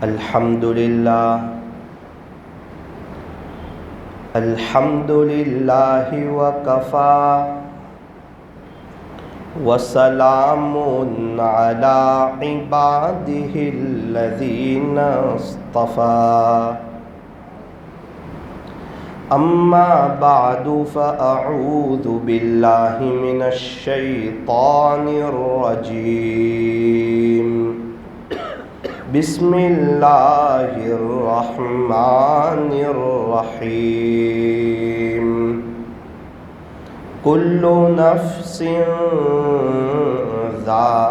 الحمد للہ وکفى وسلام علی عبادہ الذین اصطفى اما بعد فاعوذ باللہ من الشیطان الرجیم بسم اللہ الرحمن الرحیم کل نفس ذائقۃ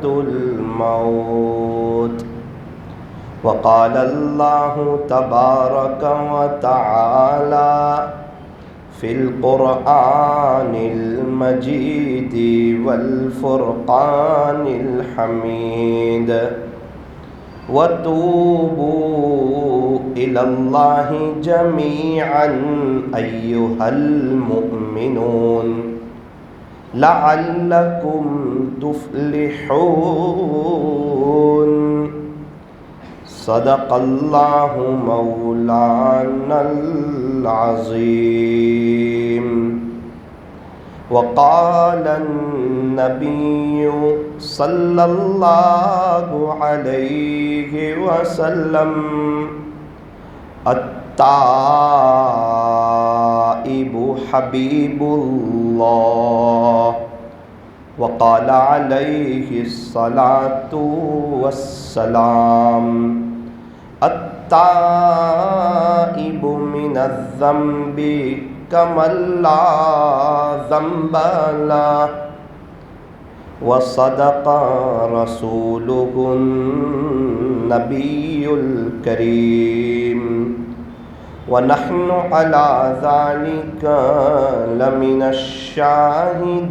الموت وقال اللہ تبارک وتعالی فی القرآن المجید والفرقان الحمید وتوبوا الی اللہ جمیعا ایہا المؤمنون لعلکم تفلحون صدق اللہ مولانا العظیم وقال النبی صلی اللہ علیہ وسلم التائب حبیب اللہ وقال علیہ الصلاۃ والسلام التائب من الذنب کمن لا ذنب لہ وصدق رسولہ النبی الکریم ونحن على ذلك لمن الشاهدين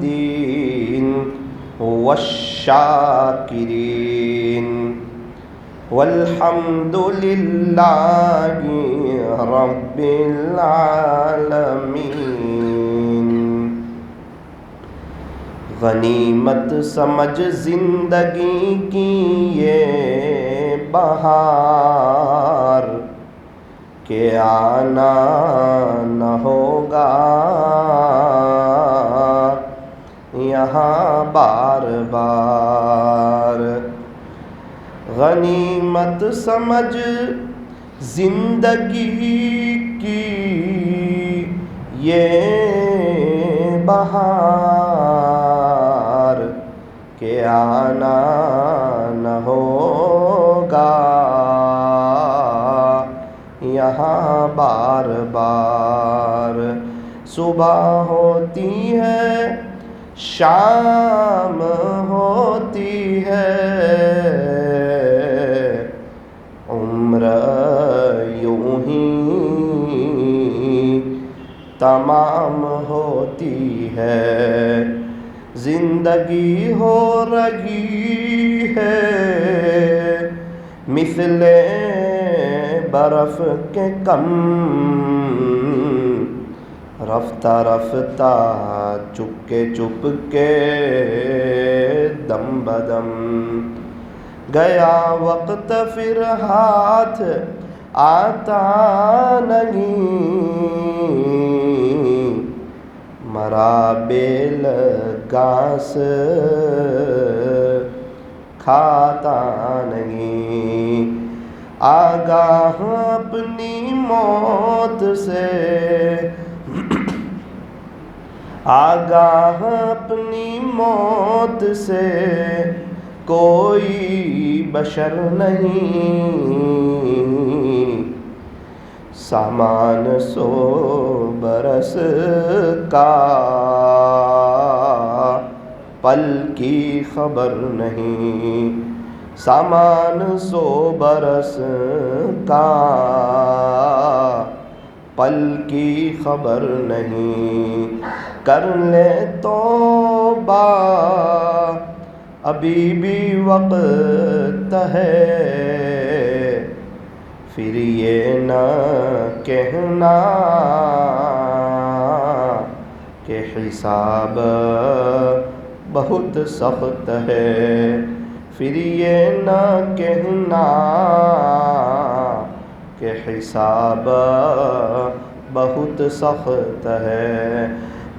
والشاكرين والحمد لله رب العالمين غنیمت سمجھ زندگی کی یہ بہار کہ آنا نہ ہوگا یہاں بار بار غنیمت سمجھ زندگی کی یہ بہار کہ آنا نہ ہوگا یہاں بار بار صبح ہوتی ہے شام ہوتی ہے عمر یوں ہی تمام ہوتی ہے زندگی ہو رہی ہے مثل برف کے کم رفتہ رفتہ چپ کے دم بدم گیا وقت پھر ہاتھ آتا نہیں مرا بیل گھاس کھاتا نہیں آگاہ اپنی موت سے آگاہ اپنی موت سے کوئی بشر نہیں سامان 100 برس کا پل کی خبر نہیں سامان 100 برس کا پل کی خبر نہیں کر لے توبہ ابھی بھی وقت ہے پھر یہ نہ کہنا کہ حساب بہت سخت ہے، پھر یہ نہ کہنا کہ حساب بہت سخت ہے۔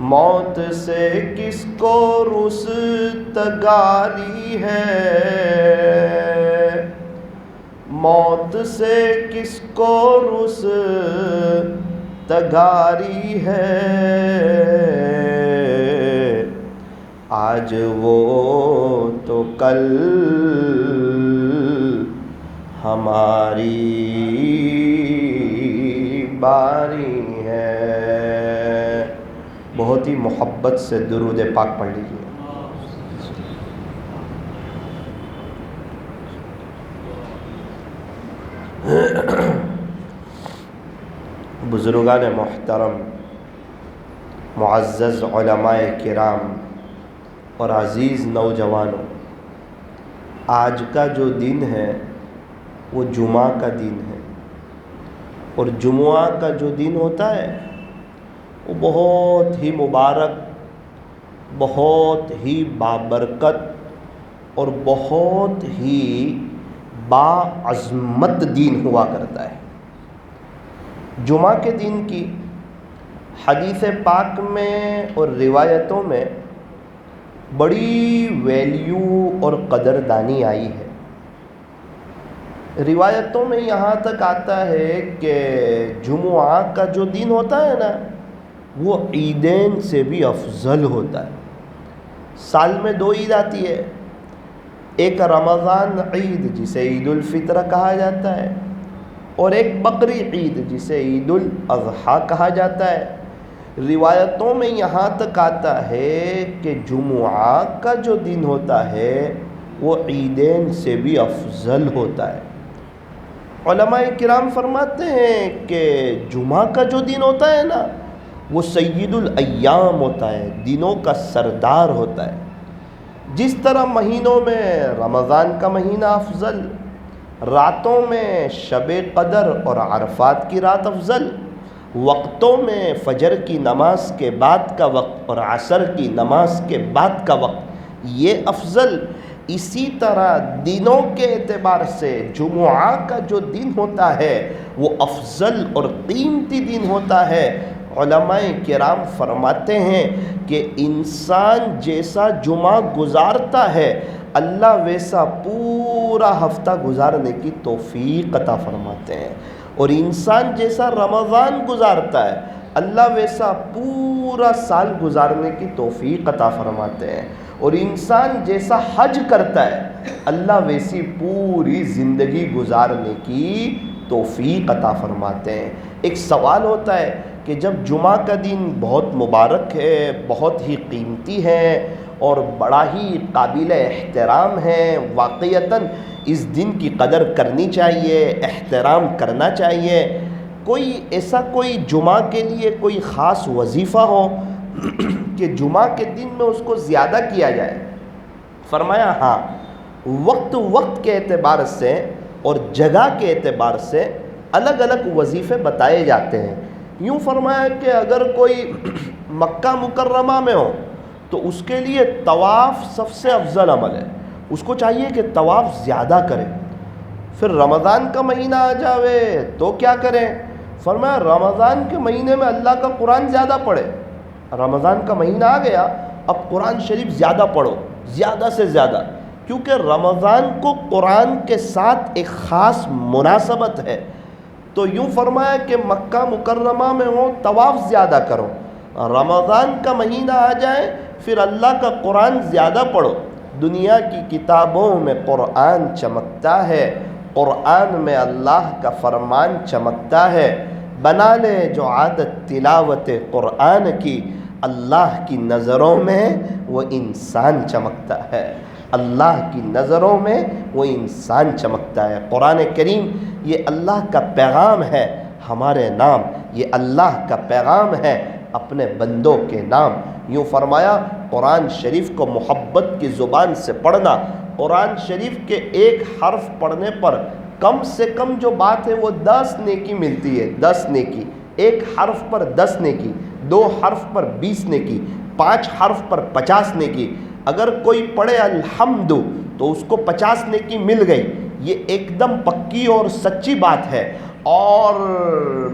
موت سے کس کو رستگاری ہے، موت سے کس کو رستگاری ہے، آج وہ تو کل ہماری باری ہے۔ بہت ہی محبت سے درود پاک پڑھ لیجیے۔ بزرگان محترم، معزز علماء کرام اور عزیز نوجوانوں، آج کا جو دن ہے وہ جمعہ کا دن ہے، اور جمعہ کا جو دن ہوتا ہے وہ بہت ہی مبارک، بہت ہی بابرکت اور بہت ہی باعظمت دین ہوا کرتا ہے۔ جمعہ کے دن کی حدیث پاک میں اور روایتوں میں بڑی ویلیو اور قدردانی آئی ہے۔ روایتوں میں یہاں تک آتا ہے کہ جمعہ کا جو دن ہوتا ہے نا، وہ عیدین سے بھی افضل ہوتا ہے۔ سال میں 2 عید آتی ہے، ایک رمضان عید جسے عید الفطر کہا جاتا ہے، اور ایک بقری عید جسے عید الاضحیٰ کہا جاتا ہے۔ روایتوں میں یہاں تک آتا ہے کہ جمعہ کا جو دن ہوتا ہے وہ عیدین سے بھی افضل ہوتا ہے۔ علماء کرام فرماتے ہیں کہ جمعہ کا جو دن ہوتا ہے نا، وہ سید الایام ہوتا ہے، دنوں کا سردار ہوتا ہے۔ جس طرح مہینوں میں رمضان کا مہینہ افضل، راتوں میں شب قدر اور عرفات کی رات افضل، وقتوں میں فجر کی نماز کے بعد کا وقت اور عصر کی نماز کے بعد کا وقت یہ افضل، اسی طرح دنوں کے اعتبار سے جمعہ کا جو دن ہوتا ہے وہ افضل اور قیمتی دن ہوتا ہے۔ علماء کرام فرماتے ہیں کہ انسان جیسا جمعہ گزارتا ہے، اللہ ویسا پورا ہفتہ گزارنے کی توفیق عطا فرماتے ہیں، اور انسان جیسا رمضان گزارتا ہے، اللہ ویسا پورا سال گزارنے کی توفیق عطا فرماتے ہیں، اور انسان جیسا حج کرتا ہے، اللہ ویسی پوری زندگی گزارنے کی توفیق عطا فرماتے ہیں۔ ایک سوال ہوتا ہے کہ جب جمعہ کا دن بہت مبارک ہے، بہت ہی قیمتی ہے اور بڑا ہی قابل احترام ہے، واقعتاً اس دن کی قدر کرنی چاہیے، احترام کرنا چاہیے، کوئی ایسا کوئی جمعہ کے لیے کوئی خاص وظیفہ ہو کہ جمعہ کے دن میں اس کو زیادہ کیا جائے؟ فرمایا ہاں، وقت کے اعتبار سے اور جگہ کے اعتبار سے الگ الگ وظیفے بتائے جاتے ہیں۔ یوں فرمایا کہ اگر کوئی مکہ مکرمہ میں ہو تو اس کے لیے طواف سب سے افضل عمل ہے، اس کو چاہیے کہ طواف زیادہ کرے۔ پھر رمضان کا مہینہ آ جاوے تو کیا کریں؟ فرمایا رمضان کے مہینے میں اللہ کا قرآن زیادہ پڑھے۔ رمضان کا مہینہ آ گیا، اب قرآن شریف زیادہ پڑھو، زیادہ سے زیادہ، کیونکہ رمضان کو قرآن کے ساتھ ایک خاص مناسبت ہے۔ تو یوں فرمایا کہ مکہ مکرمہ میں ہو طواف زیادہ کرو، رمضان کا مہینہ آ جائے پھر اللہ کا قرآن زیادہ پڑھو۔ دنیا کی کتابوں میں قرآن چمکتا ہے، قرآن میں اللہ کا فرمان چمکتا ہے۔ بنا لے جو عادت تلاوت قرآن کی، اللہ کی نظروں میں وہ انسان چمکتا ہے، اللہ کی نظروں میں وہ انسان چمکتا ہے۔ قرآن کریم یہ اللہ کا پیغام ہے ہمارے نام، یہ اللہ کا پیغام ہے اپنے بندوں کے نام۔ یوں فرمایا قرآن شریف کو محبت کی زبان سے پڑھنا، قرآن شریف کے ایک حرف پڑھنے پر کم سے کم جو بات ہے وہ 10 نیکی ملتی ہے، 10 نیکی، ایک حرف پر 10 نیکی، 2 حرف پر 20 نیکی، 5 حرف پر 50 نیکی۔ اگر کوئی پڑھے الحمد تو اس کو 50 نیکی مل گئی. یہ ایک دم پکی اور سچی بات ہے. اور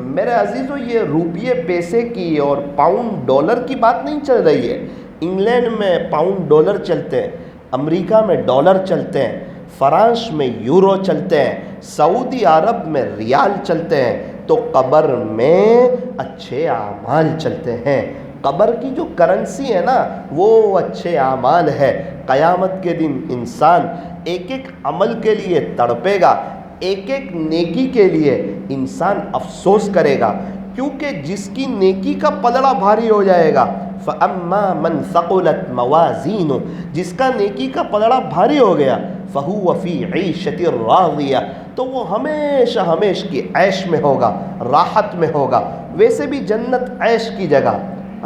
میرے عزیزو یہ روپیے پیسے کی اور پاؤنڈ ڈالر کی بات نہیں چل رہی ہے. انگلینڈ میں پاؤنڈ ڈالر چلتے ہیں, امریکہ میں ڈالر چلتے ہیں, فرانس میں یورو چلتے ہیں, سعودی عرب میں ریال چلتے ہیں, تو قبر میں اچھے اعمال چلتے ہیں. قبر کی جو کرنسی ہے نا وہ اچھے اعمال ہے. قیامت کے دن انسان ایک ایک عمل کے لیے تڑپے گا, ایک ایک نیکی کے لیے انسان افسوس کرے گا, کیونکہ جس کی نیکی کا پلڑا بھاری ہو جائے گا, فَأَمَّا مَنْ ثَقُلَتْ مَوَازِينُ, جس کا نیکی کا پلڑا بھاری ہو گیا, فَهُوَ فِي عِيشَةٍ رَاضِيَةٍ, تو وہ ہمیشہ ہمیشہ کی عیش میں ہوگا, راحت میں ہوگا. ویسے بھی جنت عیش کی جگہ,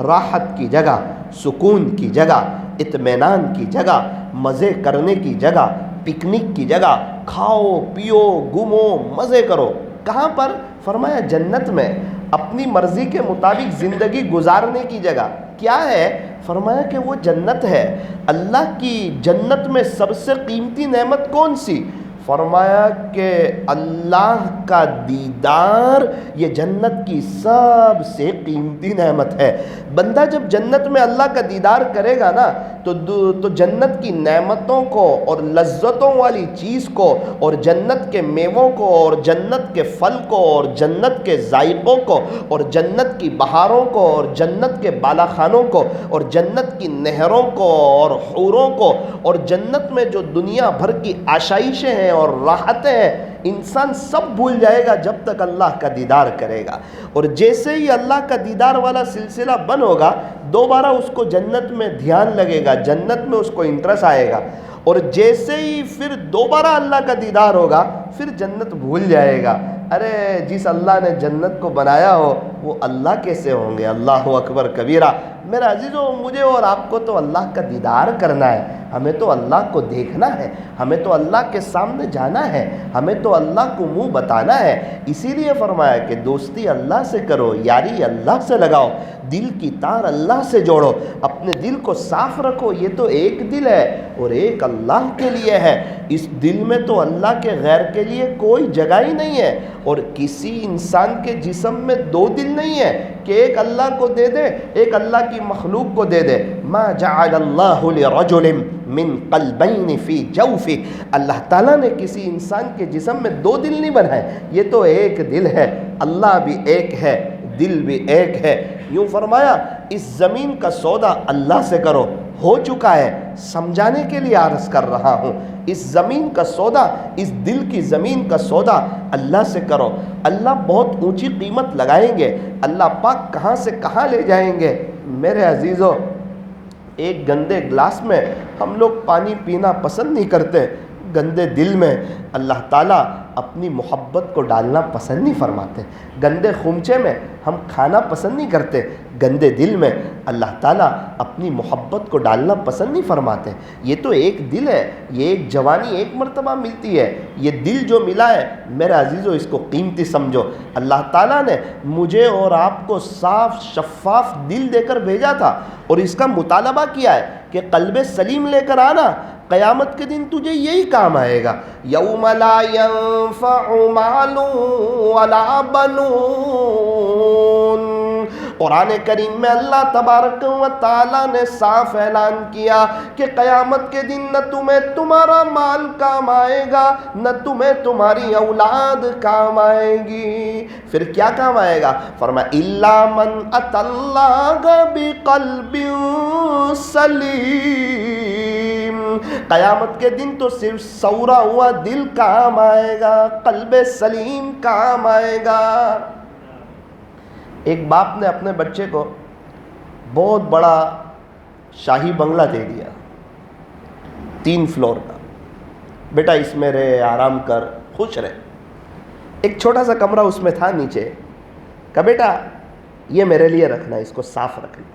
راحت کی جگہ, سکون کی جگہ, اطمینان کی جگہ, مزے کرنے کی جگہ, پکنک کی جگہ, کھاؤ پیو گھومو مزے کرو. کہاں پر؟ فرمایا جنت میں. اپنی مرضی کے مطابق زندگی گزارنے کی جگہ. کیا ہے؟ فرمایا کہ وہ جنت ہے. اللہ کی جنت میں سب سے قیمتی نعمت کون سی؟ فرمایا کہ اللہ کا دیدار یہ جنت کی سب سے قیمتی نعمت ہے. بندہ جب جنت میں اللہ کا دیدار کرے گا نا تو جنت کی نعمتوں کو اور لذتوں والی چیز کو اور جنت کے میووں کو اور جنت کے پھل کو اور جنت کے ذائقوں کو اور جنت کی بہاروں کو اور جنت کے بالا خانوں کو اور جنت کی نہروں کو اور حوروں کو اور جنت میں جو دنیا بھر کی آشائشیں ہیں اور راحتیں ہیں, انسان سب بھول جائے گا جب تک اللہ کا دیدار کرے گا. اور جیسے ہی اللہ کا دیدار والا سلسلہ بند ہوگا, دوبارہ اس کو جنت میں دھیان لگے گا, جنت میں اس کو انٹرسٹ آئے گا. اور جیسے ہی پھر دوبارہ اللہ کا دیدار ہوگا, پھر جنت بھول جائے گا. ارے جس اللہ نے جنت کو بنایا ہو وہ اللہ کیسے ہوں گے؟ اللہ اکبر کبیرہ. میرا عزیزو, مجھے اور آپ کو تو اللہ کا دیدار کرنا ہے, ہمیں تو اللہ کو دیکھنا ہے, ہمیں تو اللہ کے سامنے جانا ہے, ہمیں تو اللہ کو منہ بتانا ہے. اسی لیے فرمایا کہ دوستی اللہ سے کرو, یاری اللہ سے لگاؤ, دل کی تار اللہ سے جوڑو, اپنے دل کو صاف رکھو. یہ تو ایک دل ہے اور ایک اللہ کے لیے ہے. اس دل میں تو اللہ کے غیر کے لیے کوئی جگہ ہی نہیں ہے. اور کسی انسان کے جسم میں دو دل نہیں ہے کہ ایک اللہ کو دے دے, ایک اللہ کی مخلوق کو دے دے. ما جعل اللہ لرجل من قلبین فی جوفہ, اللہ تعالیٰ نے کسی انسان کے جسم میں دو دل نہیں بنائے, یہ تو ایک دل ہے. اللہ بھی ایک ہے, دل بھی ایک ہے. یوں فرمایا اس زمین کا سودا اللہ سے کرو. ہو چکا ہے, سمجھانے کے لیے عرض کر رہا ہوں. اس زمین کا سودا, اس دل کی زمین کا سودا اللہ سے کرو. اللہ بہت اونچی قیمت لگائیں گے, اللہ پاک کہاں سے کہاں لے جائیں گے. میرے عزیزو, ایک گندے گلاس میں ہم لوگ پانی پینا پسند نہیں کرتے, گندے دل میں اللہ تعالیٰ اپنی محبت کو ڈالنا پسند نہیں فرماتے. گندے خمچے میں ہم کھانا پسند نہیں کرتے, گندے دل میں اللہ تعالیٰ اپنی محبت کو ڈالنا پسند نہیں فرماتے. یہ تو ایک دل ہے, یہ ایک جوانی ایک مرتبہ ملتی ہے. یہ دل جو ملا ہے میرے عزیزو, اس کو قیمتی سمجھو. اللہ تعالیٰ نے مجھے اور آپ کو صاف شفاف دل دے کر بھیجا تھا اور اس کا مطالبہ کیا ہے کہ قلب سلیم لے کر آنا, قیامت کے دن تجھے یہی کام آئے گا. یوم لا ينفع مال ولا بنون. قرآن کریم میں اللہ تبارک و تعالیٰ نے صاف اعلان کیا کہ قیامت کے دن نہ تمہیں تمہارا مال کام آئے گا, نہ تمہیں تمہاری اولاد کام آئے گی. پھر کیا کام آئے گا؟ فرمایا الا من اتى اللہ بقلب سلیم. قیامت کے دن تو صرف سورا ہوا دل کام آئے گا, قلب سلیم کام آئے گا. ایک باپ نے اپنے بچے کو بہت بڑا شاہی بنگلہ دے دیا, 3 فلور کا. بیٹا اس میں رہے, آرام کر, خوش رہے. ایک چھوٹا سا کمرہ اس میں تھا نیچے, کہا بیٹا یہ میرے لیے رکھنا, اس کو صاف رکھنا.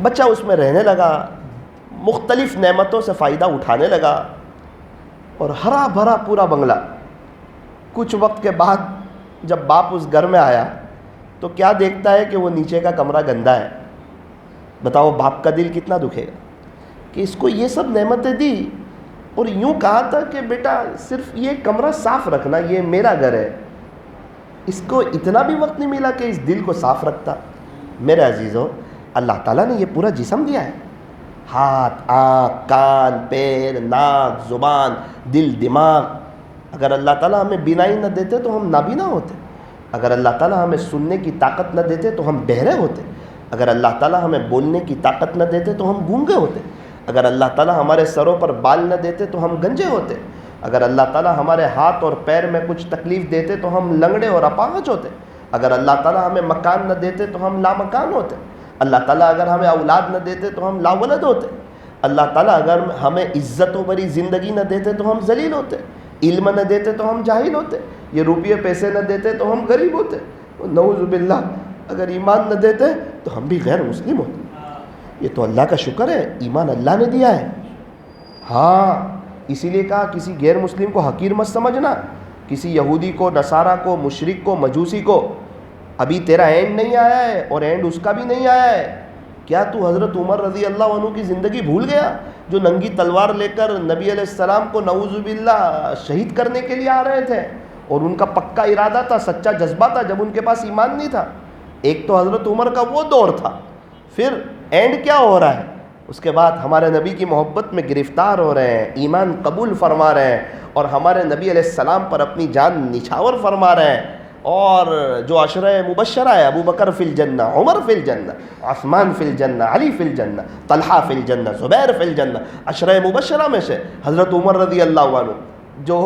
بچہ اس میں رہنے لگا, مختلف نعمتوں سے فائدہ اٹھانے لگا اور ہرا بھرا پورا بنگلہ. کچھ وقت کے بعد جب باپ اس گھر میں آیا تو کیا دیکھتا ہے کہ وہ نیچے کا کمرہ گندا ہے. بتاؤ باپ کا دل کتنا دکھے گا. کہ اس کو یہ سب نعمتیں دی اور یوں کہا تھا کہ بیٹا صرف یہ کمرہ صاف رکھنا، یہ میرا گھر ہے، اس کو اتنا بھی وقت نہیں ملا کہ اس دل کو صاف رکھتا۔ میرے عزیزو، اللہ تعالیٰ نے یہ پورا جسم دیا ہے، ہاتھ، آنکھ، کان، پیر، ناک، زبان، دل، دماغ۔ اگر اللہ تعالیٰ ہمیں بینائی نہ دیتے تو ہم نابینا ہوتے، اگر اللہ تعالیٰ ہمیں سننے کی طاقت نہ دیتے تو ہم بہرے ہوتے، اگر اللہ تعالیٰ ہمیں بولنے کی طاقت نہ دیتے تو ہم گونگے ہوتے، اگر اللہ تعالیٰ ہمارے سروں پر بال نہ دیتے تو ہم گنجے ہوتے، اگر اللہ تعالیٰ ہمارے ہاتھ اور پیر میں کچھ تکلیف دیتے تو ہم لنگڑے اور اپاہج ہوتے، اگر اللہ تعالیٰ ہمیں مکان نہ دیتے تو ہم لامکان ہوتے، اللہ تعالیٰ اگر ہمیں اولاد نہ دیتے تو ہم لاولد ہوتے، اللہ تعالیٰ اگر ہمیں عزت و بری زندگی نہ دیتے تو ہم ذلیل ہوتے، علم نہ دیتے تو ہم جاہل ہوتے، یہ روپیے پیسے نہ دیتے تو ہم غریب ہوتے، نعوذ باللہ اگر ایمان نہ دیتے تو ہم بھی غیر مسلم ہوتے۔ یہ تو اللہ کا شکر ہے، ایمان اللہ نے دیا ہے۔ ہاں، اسی لیے کہا کسی غیر مسلم کو حقیر مت سمجھنا، کسی یہودی کو، نصارہ کو، مشرک کو، مجوسی کو۔ ابھی تیرا اینڈ نہیں آیا ہے اور اینڈ اس کا بھی نہیں آیا ہے۔ کیا تو حضرت عمر رضی اللہ عنہ کی زندگی بھول گیا، جو ننگی تلوار لے کر نبی علیہ السلام کو نعوذ باللہ شہید کرنے کے لیے آ رہے تھے، اور ان کا پکا ارادہ تھا، سچا جذبہ تھا، جب ان کے پاس ایمان نہیں تھا۔ ایک تو حضرت عمر کا وہ دور تھا، پھر اینڈ کیا ہو رہا ہے، اس کے بعد ہمارے نبی کی محبت میں گرفتار ہو رہے ہیں، ایمان قبول فرما رہے ہیں، اور ہمارے نبی علیہ السلام پر اپنی جان نچھاور فرما رہے ہیں۔ اور جو عشرہ مبشرہ ہے، ابو بکر فی الجنہ، عمر فی الجنہ، عثمان فی الجنہ، علی فی الجنہ، طلحہ فی الجنہ، زبیر فی الجنہ، عشرہ مبشرہ میں سے حضرت عمر رضی اللہ عنہ جو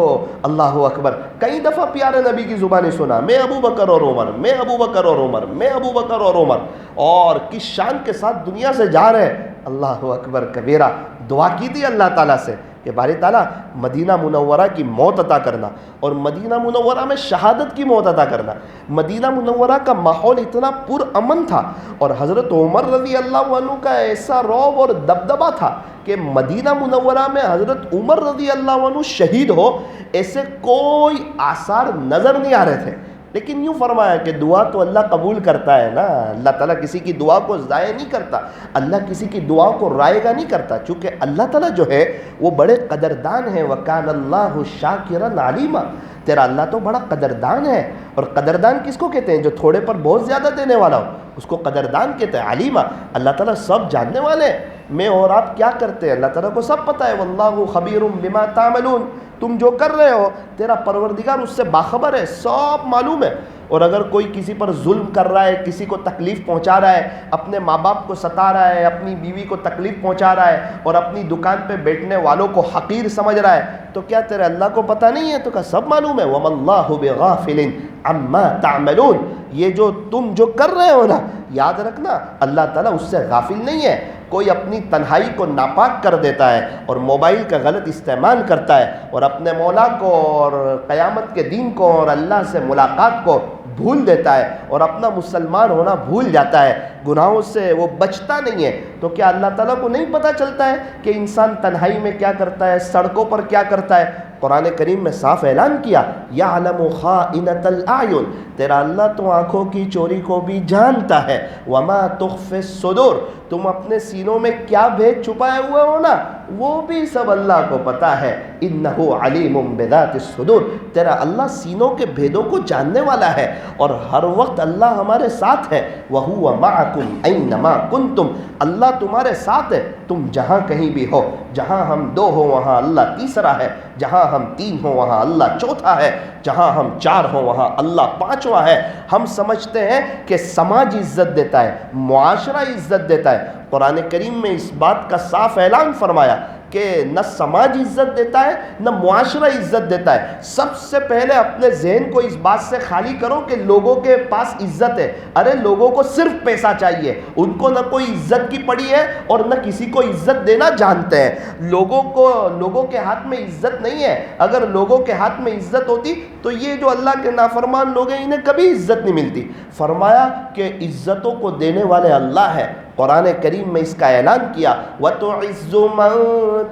اللہ اکبر کئی دفعہ پیارے نبی کی زبانی سنا، میں ابو بکر اور عمر، میں ابو بکر اور عمر، میں ابو بکر اور عمر، اور کس شان کے ساتھ دنیا سے جا رہے ہیں۔ اللہ اکبر کبیرہ، دعا کی تھی اللہ تعالیٰ سے کہ باری تعالیٰ مدینہ منورہ کی موت عطا کرنا، اور مدینہ منورہ میں شہادت کی موت عطا کرنا۔ مدینہ منورہ کا ماحول اتنا پر امن تھا، اور حضرت عمر رضی اللہ عنہ کا ایسا رعب اور دبدبہ تھا کہ مدینہ منورہ میں حضرت عمر رضی اللہ عنہ شہید ہو ایسے کوئی آثار نظر نہیں آ رہے تھے۔ لیکن یوں فرمایا کہ دعا تو اللہ قبول کرتا ہے نا، اللہ تعالیٰ کسی کی دعا کو ضائع نہیں کرتا، اللہ کسی کی دعا کو رائے گا نہیں کرتا، چونکہ اللہ تعالیٰ جو ہے وہ بڑے قدردان ہیں۔ وَكَانَ اللَّهُ شَاكِرًا عَلِيمًا، تیرا اللہ تو بڑا قدردان ہے، اور قدردان کس کو کہتے ہیں؟ جو تھوڑے پر بہت زیادہ دینے والا ہو، اس کو قدردان کہتے ہیں۔ علیمہ، اللہ تعالیٰ سب جاننے والے ہیں، میں اور آپ کیا کرتے ہیں اللہ تعالیٰ کو سب پتہ ہے۔ وَاللَّهُ خَبِيرٌ بِمَا تَعْمَلُونَ، تم جو کر رہے ہو تیرا پروردگار اس سے باخبر ہے، سب معلوم ہے۔ اور اگر کوئی کسی پر ظلم کر رہا ہے، کسی کو تکلیف پہنچا رہا ہے، اپنے ماں باپ کو ستا رہا ہے، اپنی بیوی کو تکلیف پہنچا رہا ہے، اور اپنی دکان پہ بیٹھنے والوں کو حقیر سمجھ رہا ہے، تو کیا تیرے اللہ کو پتہ نہیں ہے؟ تو کہا سب معلوم ہے۔ وَمَا اللَّهُ بِغَافِلٍ عَمَّا تَعْمَلُونَ، یہ جو تم جو کر رہے ہو نا، یاد رکھنا اللہ تعالیٰ اس سے غافل نہیں ہے۔ کوئی اپنی تنہائی کو ناپاک کر دیتا ہے اور موبائل کا غلط استعمال کرتا ہے، اور اپنے مولا کو اور قیامت کے دن کو اور اللہ سے ملاقات کو بھول دیتا ہے، اور اپنا مسلمان ہونا بھول جاتا ہے، گناہوں سے وہ بچتا نہیں ہے، تو کیا اللہ تعالیٰ کو نہیں پتہ چلتا ہے کہ انسان تنہائی میں کیا کرتا ہے، سڑکوں پر کیا کرتا ہے؟ قرآن کریم میں صاف اعلان کیا، یعلم خائنۃ الاعین، تیرا اللہ تو آنکھوں کی چوری کو بھی جانتا ہے، وما تخفی الصدور، تم اپنے سینوں میں کیا بھید چھپائے ہوئے ہو نا، وہ بھی سب اللہ کو پتہ ہے۔ انہ علیم بذات الصدور، تیرا اللہ سینوں کے بھیدوں کو جاننے والا ہے، اور ہر وقت اللہ ہمارے ساتھ ہے۔ وَهُوَ مَعَكُمْ أَيْنَمَا كُنْتُمْ، اللہ تمہارے ساتھ ہے تم جہاں کہیں بھی ہو، جہاں ہم 2 ہوں وہاں اللہ تیسرا ہے، جہاں ہم 3 ہوں وہاں اللہ چوتھا ہے، جہاں ہم 4 ہوں وہاں اللہ 5واں ہے۔ ہم سمجھتے ہیں کہ سماج عزت دیتا ہے، معاشرہ عزت دیتا ہے، قرآن کریم میں اس بات کا صاف اعلان فرمایا کہ نہ سماج عزت دیتا ہے نہ معاشرہ عزت دیتا ہے۔ سب سے پہلے اپنے ذہن کو اس بات سے خالی کرو کہ لوگوں کے پاس عزت ہے، ارے لوگوں کو صرف پیسہ چاہیے، ان کو نہ کوئی عزت کی پڑی ہے اور نہ کسی کو عزت دینا جانتے ہیں۔ لوگوں کے ہاتھ میں عزت نہیں ہے، اگر لوگوں کے ہاتھ میں عزت ہوتی تو یہ جو اللہ کے نافرمان لوگ ہیں انہیں کبھی عزت نہیں ملتی۔ فرمایا کہ عزتوں کو دینے والے اللہ ہے۔ قرآن کریم میں اس کا اعلان کیا، وَتُعِزُّ مَن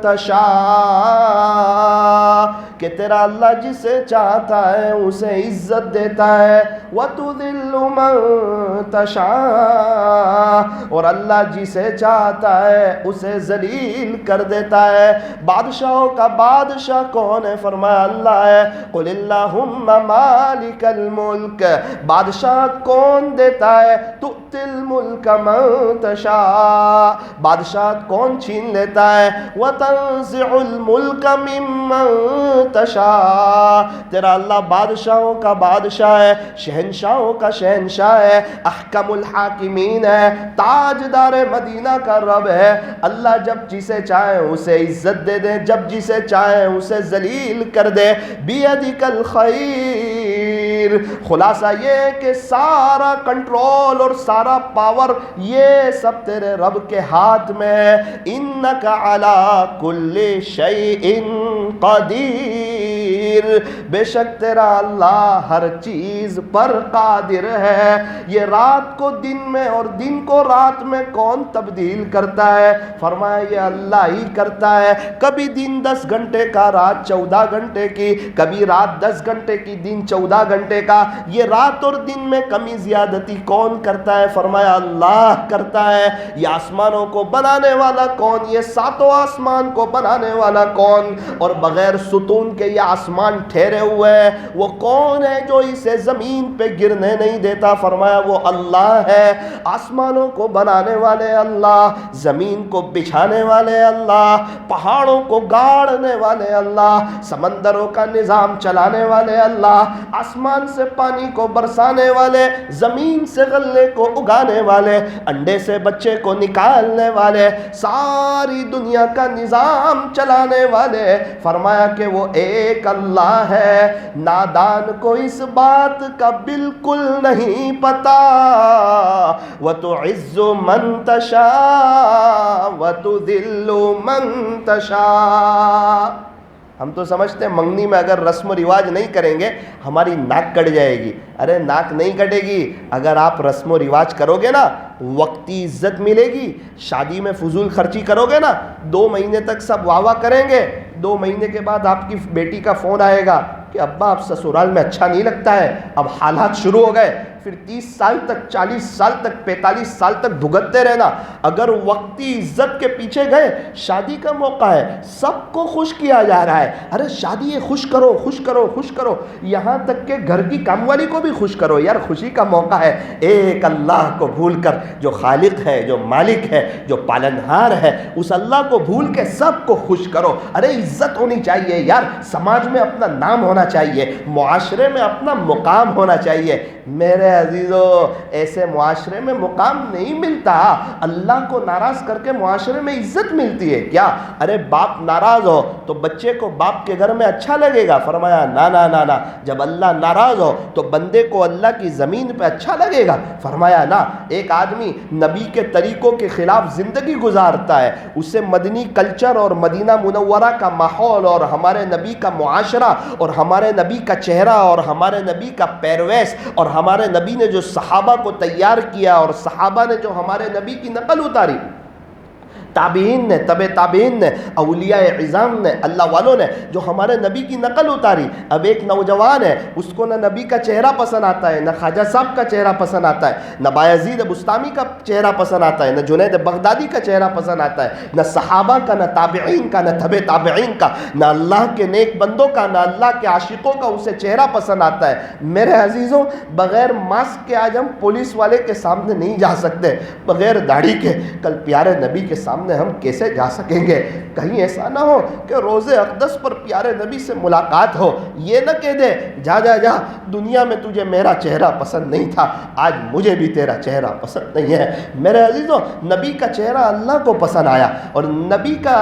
تَشَاءُ، کہ تیرا اللہ جسے چاہتا ہے اسے عزت دیتا ہے، وَتُذِلُّ مَن تَشَاءُ، اور اللہ جسے چاہتا ہے اسے ذلیل کر دیتا ہے۔ بادشاہوں کا بادشاہ کون ہے؟ فرمایا اللہ ہے۔ قُلِ اللَّهُمَّ مَالِكَ الْمُلْكِ، بادشاہ کون دیتا ہے؟ تُؤْتِ الْمُلْكَ مَن تَشَاءُ، بادشاہ کون چھین لیتا ہے؟ وَتَنزِعُ الْمُلْكَ مِمَّن تَشَاءُ، تیرا اللہ بادشاہوں کا بادشاہ ہے، شہنشاہوں کا شہنشاہ ہے، احکم الحاکمین ہے، تاجدار مدینہ کا رب ہے۔ اللہ جب جسے چاہے اسے عزت دے دے، جب جسے چاہے اسے ذلیل کر دے۔ بیدک الخیر، خلاصہ یہ ہے کہ سارا کنٹرول اور سارا پاور یہ سب تیرے رب کے ہاتھ میں ہے۔ انک علی کل شیء قدیر، بے شک تیرا اللہ ہر چیز پر قادر ہے۔ یہ رات کو دن میں اور دن کو رات میں کون تبدیل کرتا ہے؟ فرمایا یہ اللہ ہی کرتا ہے۔ کبھی دن 10 گھنٹے کا، رات 14 گھنٹے کی، کبھی رات 10 گھنٹے کی، دن 14 گھنٹے کا۔ یہ رات اور دن میں کمی زیادتی کون کرتا ہے؟ فرمایا اللہ کرتا ہے۔ یہ آسمانوں کو بنانے والا کون؟ یہ ساتوں آسمان کو بنانے والا کون؟ اور بغیر ستون کے یہ آسمان ٹھہرے ہوئے ہیں، وہ کون ہے جو اسے زمین پہ گرنے نہیں دیتا؟ فرمایا وہ اللہ ہے۔ آسمانوں کو بنانے والے اللہ، زمین کو بچھانے والے اللہ، پہاڑوں کو گاڑنے والے اللہ، سمندروں کا نظام چلانے والے اللہ، آسمان سے پانی کو برسانے والے، زمین سے غلے کو اگانے والے، انڈے سے بچے کو نکالنے والے، ساری دنیا کا نظام چلانے والے۔ فرمایا کہ وہ ایک اللہ ہے۔ نادان کو اس بات کا بالکل نہیں پتا۔ وَتُعِزُّ مَن تَشَاءُ وَتُذِلُّ مَن تَشَاءُ۔ ہم تو سمجھتے ہیں منگنی میں اگر رسم و رواج نہیں کریں گے ہماری ناک کٹ جائے گی۔ ارے ناک نہیں کٹے گی، اگر آپ رسم و رواج کرو گے نا وقتی عزت ملے گی۔ شادی میں فضول خرچی کرو گے نا 2 مہینے تک سب واہ واہ کریں گے، 2 مہینے کے بعد آپ کی بیٹی کا فون آئے گا کہ ابا آپ سسرال میں اچھا نہیں لگتا ہے۔ اب حالات شروع ہو گئے، پھر 30 سال تک، 40 سال تک، 45 سال تک بھگتتے رہنا۔ اگر وقتی عزت کے پیچھے گئے، شادی کا موقع ہے، سب کو خوش کیا جا رہا ہے، ارے شادی ہے، خوش کرو خوش کرو خوش کرو، یہاں تک کہ گھر کی کام والی کو بھی خوش کرو، یار خوشی کا موقع ہے۔ ایک اللہ کو بھول کر، جو خالق ہے، جو مالک ہے، جو پالنہار ہے، اس اللہ کو بھول کے سب کو خوش کرو۔ ارے عزت ہونی چاہیے یار، سماج میں اپنا نام ہونا چاہیے، معاشرے میں اپنا مقام ہونا چاہیے۔ میرے عزیزو، ایسے معاشرے میں مقام نہیں ملتا، اللہ کو ناراض کر کے معاشرے میں عزت ملتی ہے کیا؟ ارے باپ ناراض ہو تو بچے کو باپ کے گھر میں اچھا لگے گا؟ فرمایا نا نا نا نا، جب اللہ ناراض ہو تو بندے کو اللہ کی زمین پہ اچھا لگے گا؟ فرمایا نا۔ ایک آدمی نبی کے طریقوں کے خلاف زندگی گزارتا ہے، اسے مدنی کلچر اور مدینہ منورہ کا ماحول اور ہمارے نبی کا معاشرہ اور ہمارے نبی کا چہرہ اور ہمارے نبی کا پیرویس اور ہمارے نبی نے جو صحابہ کو تیار کیا اور صحابہ نے جو ہمارے نبی کی نقل اتاری، تابعین نے، تبع تابعین نے، اولیاء عظام نے، اللہ والوں نے جو ہمارے نبی کی نقل اتاری۔ اب ایک نوجوان ہے، اس کو نہ نبی کا چہرہ پسند آتا ہے، نہ خواجہ صاحب کا چہرہ پسند آتا ہے، نہ بایزید بستامی کا چہرہ پسند آتا ہے، نہ جنید بغدادی کا چہرہ پسند آتا ہے، نہ صحابہ کا، نہ تابعین کا، نہ تبع تابعین کا، نہ اللہ کے نیک بندوں کا، نہ اللہ کے عاشقوں کا اسے چہرہ پسند آتا ہے۔ میرے عزیزوں، بغیر ماسک کے آج ہم پولیس والے کے سامنے نہیں جا سکتے، بغیر داڑھی کے کل پیارے نبی کے سامنے ہم کیسے جا سکیں گے؟ کہیں ایسا نہ ہو کہ روز اقدس پر پیارے نبی سے ملاقات ہو، یہ نہ کہہ دے جا جا جا دنیا میں تجھے میرا چہرہ پسند نہیں تھا، آج مجھے بھی تیرا چہرہ پسند نہیں ہے۔ میرے عزیزوں، نبی کا چہرہ اللہ کو پسند آیا اور نبی کا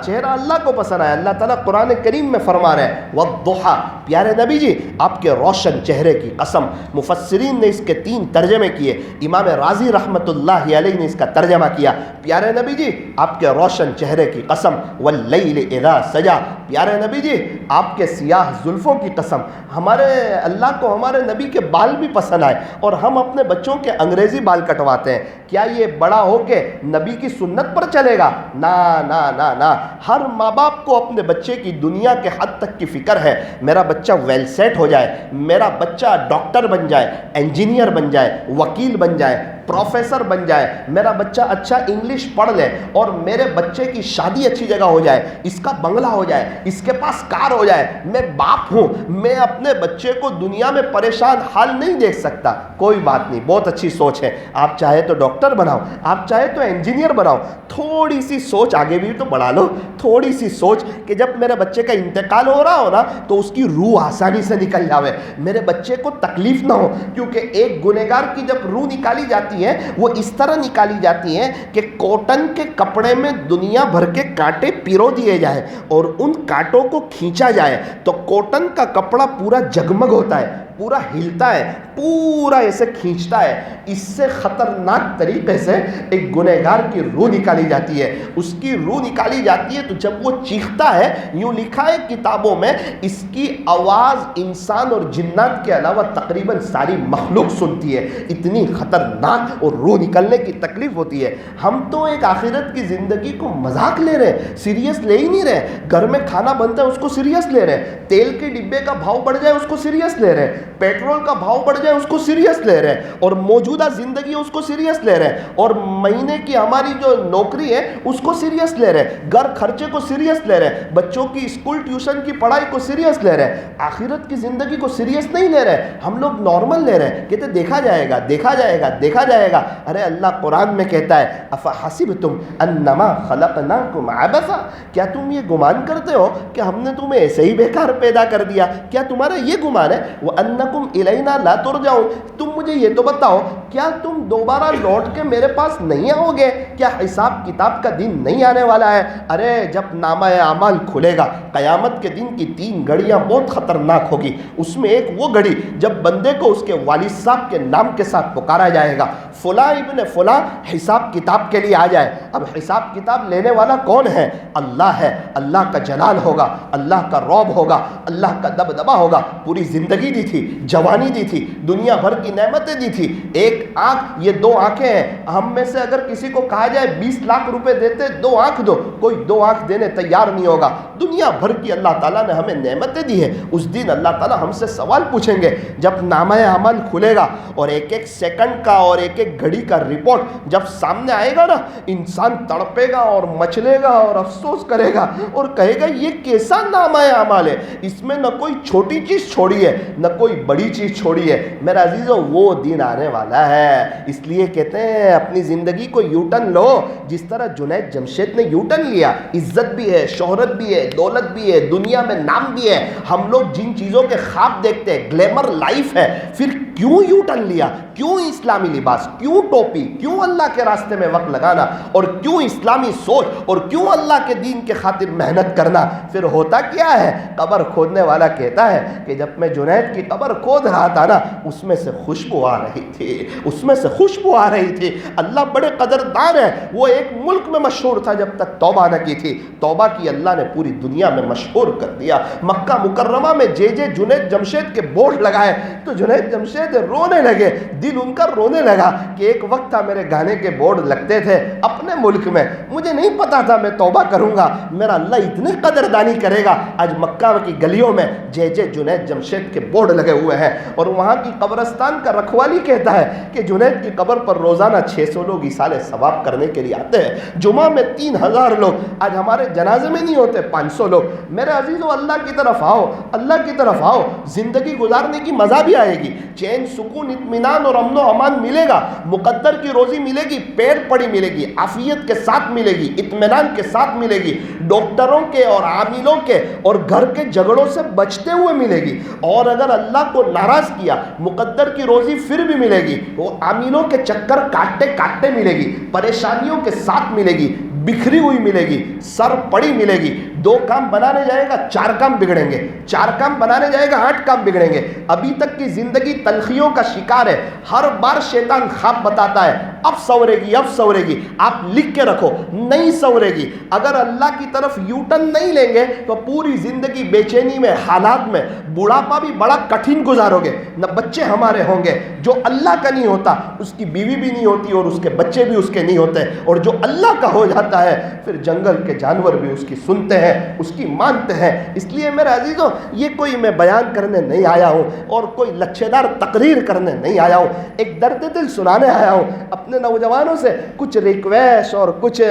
چہرہ اللہ کو پسند آیا۔ اللہ تعالیٰ قرآن کریم میں فرما رہے ہیں والضحیٰ، پیارے نبی جی آپ کے روشن چہرے کی قسم۔ مفسرین نے اس کے 3 ترجمے کیے، امام رازی رحمۃ اللہ علیہ نے اس کا ترجمہ کیا، پیارے نبی جی آپ کے روشن چہرے کی قسم، واللیل اذا سجا، پیارے نبی جی آپ کے سیاہ زلفوں کی قسم، ہمارے اللہ کو ہمارے نبی کے بال بھی پسند آئے اور ہم اپنے بچوں کے انگریزی بال کٹواتے ہیں، کیا یہ بڑا ہو کے نبی کی سنت پر چلے گا؟ نا نا نا نا، ہر ماں باپ کو اپنے بچے کی دنیا کے حد تک کی فکر ہے، میرا بچہ ویل سیٹ ہو جائے، میرا بچہ ڈاکٹر بن جائے، انجینئر بن جائے، وکیل بن جائے، پروفیسر بن جائے، میرا بچہ اچھا انگلش پڑھ لے اور میرے بچے کی شادی اچھی جگہ ہو جائے، اس کا بنگلہ ہو جائے، اس کے پاس کار ہو جائے۔ میں باپ ہوں، میں اپنے بچے کو دنیا میں پریشان حال نہیں دیکھ سکتا۔ کوئی بات نہیں، بہت اچھی سوچ ہے، آپ چاہے تو ڈاکٹر بناؤ، آپ چاہے تو انجینئر بناؤ، تھوڑی سی سوچ آگے بھی تو بڑھا لو، تھوڑی سی سوچ کہ جب میرے بچے کا انتقال ہو رہا ہو نا تو اس کی روح آسانی سے نکل جاوے، میرے بچے کو تکلیف نہ ہو، کیونکہ ایک گنہگار کی جب روح نکالی جاتی ہے وہ اس طرح نکالی جاتی ہے کہ کاٹن کے کپڑے میں دنیا بھر کے کانٹے پیرو دیے جائے اور ان کانٹوں کو کھینچا جائے تو کاٹن کا کپڑا پورا جگمگ ہوتا ہے، پورا ہلتا ہے، پورا ایسے کھینچتا ہے۔ اس سے خطرناک طریقے سے ایک گنہگار کی روح نکالی جاتی ہے، اس کی روح نکالی جاتی ہے تو جب وہ چیختا ہے، یوں لکھا ہے کتابوں میں، اس کی آواز انسان اور جنات کے علاوہ تقریباً ساری مخلوق سنتی ہے، اتنی خطرناک اور روح نکلنے کی تکلیف ہوتی ہے۔ ہم تو ایک آخرت کی زندگی کو مذاق لے رہے، سیریس لے ہی نہیں رہے، گھر میں کھانا بنتا ہے اس کو سیریس لے رہے، تیل کے ڈبے کا بھاؤ بڑھ جائے اس کو سیریس لے رہے، پیٹرول کا بھاؤ بڑھ جائے اس کو سیریس لے رہے، اور موجودہ زندگی اس کو سیریس لے رہے، اور مہینے کی ہماری جو نوکری ہے اس کو سیریس لے رہے، گھر خرچے کو سیریس لے رہے، بچوں کی اسکول ٹیوشن کی پڑھائی کو سیریس لے رہے، آخرت کی زندگی کو سیریس نہیں لے رہے، ہم لوگ نارمل لے رہے، کہتے دیکھا جائے گا دیکھا جائے گا دیکھا جائے گا۔ ارے اللہ قرآن میں کہتا ہے افحسبتم انما خلقناکم عبثا، کیا تم یہ گمان کرتے ہو کہ ہم نے تمہیں ایسے ہی بیکار پیدا کر دیا؟ کیا تمہارا یہ گمان ہے وَأَنَّكُمْ إِلَيْنَا لَا تُرْجَعُونَ؟ تم مجھے یہ تو بتاؤ کیا تم دوبارہ لوٹ کے میرے پاس نہیں آؤ گے؟ کیا حساب کتاب کا دن نہیں آنے والا ہے؟ ارے جب نامہ اعمال کھلے گا قیامت کے دن کی 3 گھڑیاں بہت خطرناک ہوگی، اس میں ایک وہ گھڑی جب بندے کو اس کے والد صاحب کے نام کے ساتھ پکارا جائے گا، فلاں ابن فلاں حساب کتاب کے لیے آ جائے۔ اب حساب کتاب لینے والا کون ہے؟ اللہ ہے، اللہ کا جلال ہوگا، اللہ کا رعب ہوگا، اللہ کا دبدبا ہوگا۔ پوری زندگی دی تھی، جوانی دی تھی، دنیا بھر کی نعمتیں دی تھی، ایک آنکھ، یہ 2 آنکھیں ہیں، ہم میں سے اگر کسی کو کہا جائے 20 لاکھ روپے دیتے 2 آنکھ دو، کوئی 2 آنکھ دینے تیار نہیں ہوگا۔ دنیا بھر کی اللہ تعالیٰ نے ہمیں نعمتیں دی ہیں، اس دن اللہ تعالیٰ ہم سے سوال پوچھیں گے جب نامہ عمل کھلے گا اور ایک ایک سیکنڈ کا اور ایک ایک گھڑی کا رپورٹ جب سامنے آئے گا نا، انسان تڑپے گا اور مچلے گا اور افسوس کرے گا اور کہے گا یہ کیسا نامہ اعمال ہے، اس میں نہ کوئی چھوٹی چیز چھوڑی ہے نہ کوئی بڑی چیز چھوڑی ہے۔ میرا عزیزو وہ دن آنے والا ہے، اس لیے کہتے ہیں اپنی زندگی کو یو ٹرن لو، جس طرح جنید جمشید نے یو ٹرن لیا۔ عزت بھی ہے، شہرت بھی ہے، دولت بھی ہے، دنیا میں نام بھی ہے، ہم لوگ جن چیزوں کے خواب دیکھتے ہیں، گلیمر لائف ہے، پھر کیوں یو ٹرن لیا؟ کیوں اسلامی لباس، کیوں ٹوپی، کیوں اللہ کے راستے میں وقت لگانا، اور کیوں اسلامی سوچ، اور کیوں اللہ کے دین کے خاطر محنت کرنا؟ پھر ہوتا کیا ہے؟ قبر کھودنے والا کہتا ہے کہ جب میں جنید کی قبر کھود رہا تھا نا، اس میں سے خوشبو آ رہی تھی، اس میں سے خوشبو آ رہی تھی۔ اللہ بڑے قدردان ہے، وہ ایک ملک میں مشہور تھا جب تک توبہ نہ کی تھی، توبہ کی اللہ نے پوری دنیا میں مشہور کر دیا۔ مکہ مکرمہ میں جنید جمشید کے بورڈ لگائے تو جنید جمشید رونے لگے، دل ان کا رونے لگا کہ ایک وقت تھا میرے گانے کے بورڈ لگتے تھے اپنے ملک میں، مجھے نہیں پتا تھا میں توبہ کروں گا، میرا اللہ اتنی قدردانی کرے گا۔ آج مکہ کی گلیوں میں جنید جمشید کے بورڈ لگے ہوئے ہیں، اور وہاں کی قبرستان کا رکھوالی کہتا ہے کہ جنید کی قبر پر روزانہ 600 لوگ ایصال ثواب کرنے کے لیے آتے ہیں، جمعہ میں 3000 لوگ، آج ہمارے جنازے میں نہیں ہوتے 500 لوگ۔ میرے عزیزو اللہ کی طرف آؤ، اللہ کی طرف آؤ، زندگی گزارنے کی مزہ بھی آئے گی، چین سکون اطمینان اور امن و امان ملے گا، مقدر کی روزی ملے گی، پیر پڑی ملے گی، عافیت کے ساتھ ملے گی، اطمینان کے ساتھ ملے گی، ڈاکٹروں کے اور عاملوں کے اور گھر کے جھگڑوں سے بچتے ہوئے ملے گی، اور اگر اللہ کو ناراض کیا مقدر کی روزی پھر بھی ملے گی، وہ عاملوں کے چکر کاٹتے کاٹتے ملے گی، پریشانیوں کے ساتھ ملے گی، بکھری ہوئی ملے گی، سر پڑی ملے گی، 2 کام بنانے جائے گا 4 کام بگڑیں گے، 4 کام بنانے جائے گا 8 کام بگڑیں گے۔ ابھی تک کی زندگی تلخیوں کا شکار ہے، ہر بار شیطان خواب بتاتا ہے اب سورے گی، اب سورے گی۔ آپ لکھ کے رکھو، نہیں سورے گی۔ اگر اللہ کی طرف یو ٹرن نہیں لیں گے تو پوری زندگی بے چینی میں، حالات میں، بڑھاپا بھی بڑا کٹھن گزارو گے۔ نہ بچے ہمارے ہوں گے، جو اللہ کا نہیں ہوتا اس کی بیوی بھی نہیں ہوتی اور اس کے بچے بھی اس کے نہیں ہوتے، اور جو اللہ کا ہو جاتا ہے پھر جنگل کے جانور بھی اس کی سنتے ہیں، اس کی مانتے ہیں۔ اس لیے میرے عزیزوں، یہ کوئی میں بیان کرنے نہیں آیا ہوں اور کوئی لچھے دار تقریر کرنے نہیں آیا ہوں، ایک درد دل سنانے آیا ہوں۔ اپنے نوجوانوں سے کچھ ریکویسٹ اور کچھ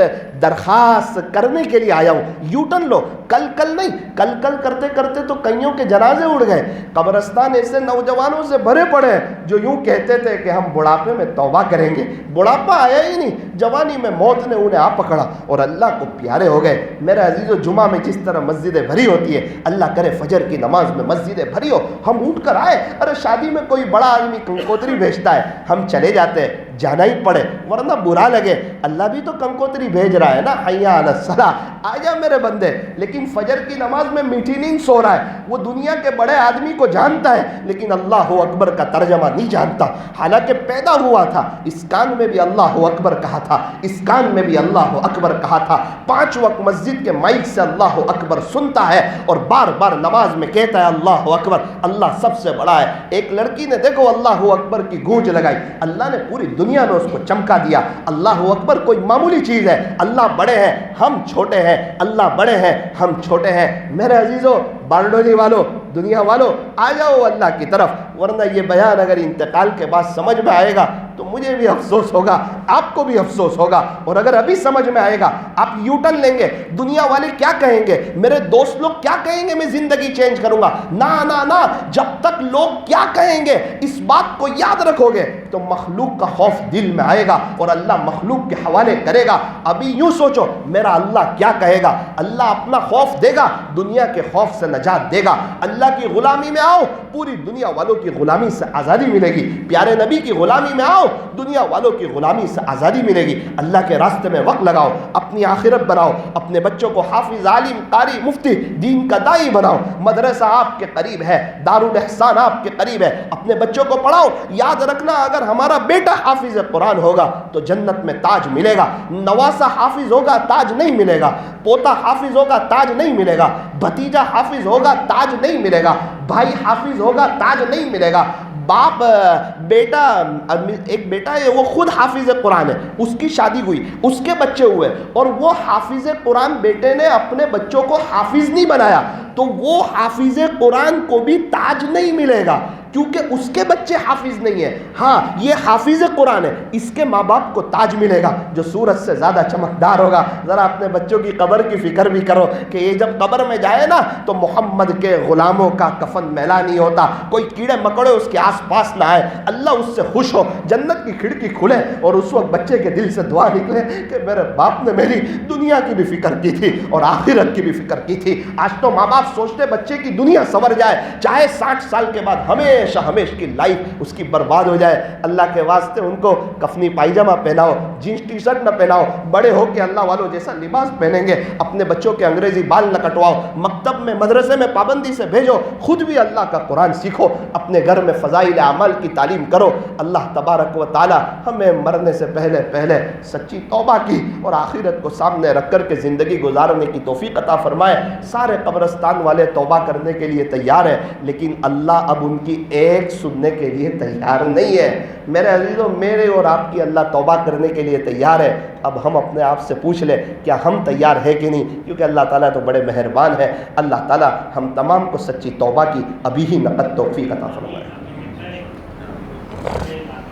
درخواست کرنے کے لیے آیا ہوں۔ یو ٹرن لو، کل نہیں، کل کرتے کرتے تو کئیوں کے جنازے اڑ گئے۔ قبرستان ایسے نوجوانوں سے بھرے پڑے ہیں جو یوں کہتے تھے کہ ہم بڑھاپے میں توبہ کریں گے، بڑھاپا آیا ہی نہیں، جوانی میں موت نے انہیں آ پکڑا اور اللہ کو پیارے ہو گئے۔ میرے عزیزو، جمعہ میں جس طرح مسجدیں بھری ہوتی ہے، اللہ کرے فجر کی نماز میں مسجدیں بھری ہو، ہم اٹھ کر آئے۔ ارے شادی میں کوئی بڑا آدمی کنکوتری بھیجتا ہے، ہم چلے جاتے ہیں، جانا ہی پڑے ورنہ برا لگے۔ اللہ بھی تو کنکوتری بھیج رہا ہے نا، حیا علی الصلاۃ، آ جا میرے بندے۔ لیکن فجر کی نماز میں میٹھی نیند سو رہا ہے، وہ دنیا کے بڑے آدمی کو جانتا ہے لیکن اللہ اکبر کا ترجمہ نہیں جانتا۔ حالانکہ پیدا ہوا تھا، اس کان میں بھی اللہ اکبر کہا تھا، اس کان میں بھی اللہ اکبر کہا تھا، 5 وقت مسجد کے مائک سے اللہ اکبر سنتا ہے اور بار بار نماز میں کہتا ہے اللہ اکبر، اللہ سب سے بڑا ہے۔ ایک لڑکی نے دیکھو اللہ اکبر کی گونج لگائی، اللہ نے پوری دنیا میں اس کو چمکا دیا۔ اللہ اکبر کوئی معمولی چیز ہے، اللہ بڑے ہیں ہم چھوٹے ہیں، اللہ بڑے ہیں ہم چھوٹے ہیں۔ میرے عزیزو، بارڈولی والو، دنیا والو، آ جاؤ اللہ کی طرف، ورنہ یہ بیان اگر انتقال کے بعد سمجھ میں آئے گا تو مجھے بھی افسوس ہوگا، آپ کو بھی افسوس ہوگا، اور اگر ابھی سمجھ میں آئے گا آپ یو ٹرن لیں گے، دنیا والے کیا کہیں گے، میرے دوست لوگ کیا کہیں گے میں زندگی چینج کروں گا، نا، جب تک لوگ کیا کہیں گے اس بات کو یاد رکھو گے تو مخلوق کا خوف دل میں آئے گا اور اللہ مخلوق کے حوالے کرے گا۔ ابھی یوں سوچو میرا اللہ کیا کہے گا، اللہ اپنا خوف دے گا، دنیا کے خوف سے نجات دے گا۔ اللہ کی غلامی میں آؤ، پوری دنیا والوں کی غلامی سے آزادی ملے گی۔ پیارے نبی کی غلامی میں آؤ، دنیا والوں کی غلامی سے آزادی ملے گی۔ اللہ کے راستے میں وقت لگاؤ، اپنی آخرت بناؤ، اپنے بچوں کو حافظ، عالم، قاری، مفتی، دین کا داعی بناؤ۔ مدرسہ آپ کے قریب ہے، دارالاحسان آپ کے قریب ہے، اپنے بچوں کو پڑھاؤ۔ یاد رکھنا اگر ہمارا بیٹا حافظ قرآن ہوگا تو جنت میں تاج ملے گا، نواسہ حافظ ہوگا تاج نہیں ملے گا، پوتا حافظ ہوگا تاج نہیں ملے گا، بھتیجا حافظ ہوگا تاج نہیں ملے گا، بھائی حافظ ہوگا تاج نہیں ملے گا۔ باپ بیٹا، ایک بیٹا ہے وہ خود حافظ قرآن ہے، اس کی شادی ہوئی، اس کے بچے ہوئے، اور وہ حافظ قرآن بیٹے نے اپنے بچوں کو حافظ نہیں بنایا تو وہ حافظ قرآن کو بھی تاج نہیں ملے گا کیونکہ اس کے بچے حافظ نہیں ہیں۔ ہاں یہ حافظ قرآن ہے، اس کے ماں باپ کو تاج ملے گا جو سورج سے زیادہ چمکدار ہوگا۔ ذرا اپنے بچوں کی قبر کی فکر بھی کرو کہ یہ جب قبر میں جائے نا تو محمد کے غلاموں کا کفن میلا نہیں ہوتا، کوئی کیڑے مکوڑے اس کے آس پاس نہ آئے، اللہ اس سے خوش ہو، جنت کی کھڑکی کھلے اور اس وقت بچے کے دل سے دعا نکلے کہ میرے باپ نے میری دنیا کی بھی فکر کی تھی اور آخرت کی بھی فکر کی تھی۔ آج تو ماں باپ سوچتے بچے کی دنیا سنور جائے، چاہے 60 سال کے بعد ہمیشہ کی لائف اس کی برباد ہو جائے۔ اللہ کے واسطے ان کو کفنی پائجامہ پہناؤ، جینس ٹی شرٹ نہ پہناؤ، بڑے ہو کے اللہ والوں جیسا لباس پہنیں گے۔ اپنے بچوں کے انگریزی بال نہ کٹواؤ، مکتب میں مدرسے میں پابندی سے بھیجو، خود بھی اللہ کا قرآن سیکھو، اپنے گھر میں فضائل اعمال کی تعلیم کرو۔ اللہ تبارک و تعالی ہمیں مرنے سے پہلے سچی توبہ کی اور آخرت کو سامنے رکھ کر کے زندگی گزارنے کی توفیق عطا فرمائے۔ سارے قبرستان والے توبہ کرنے کے لیے تیار ہیں لیکن اللہ اب ان کی ایک سننے کے لیے تیار نہیں ہے۔ میرے عزیزوں، میرے اور آپ کی اللہ توبہ کرنے کے لیے تیار ہے۔ اب ہم اپنے آپ سے پوچھ لیں کیا ہم تیار ہے کہ نہیں، کیونکہ اللہ تعالیٰ تو بڑے مہربان ہے۔ اللہ تعالیٰ ہم تمام کو سچی توبہ کی ابھی ہی نقد توفیق عطا فرمائے۔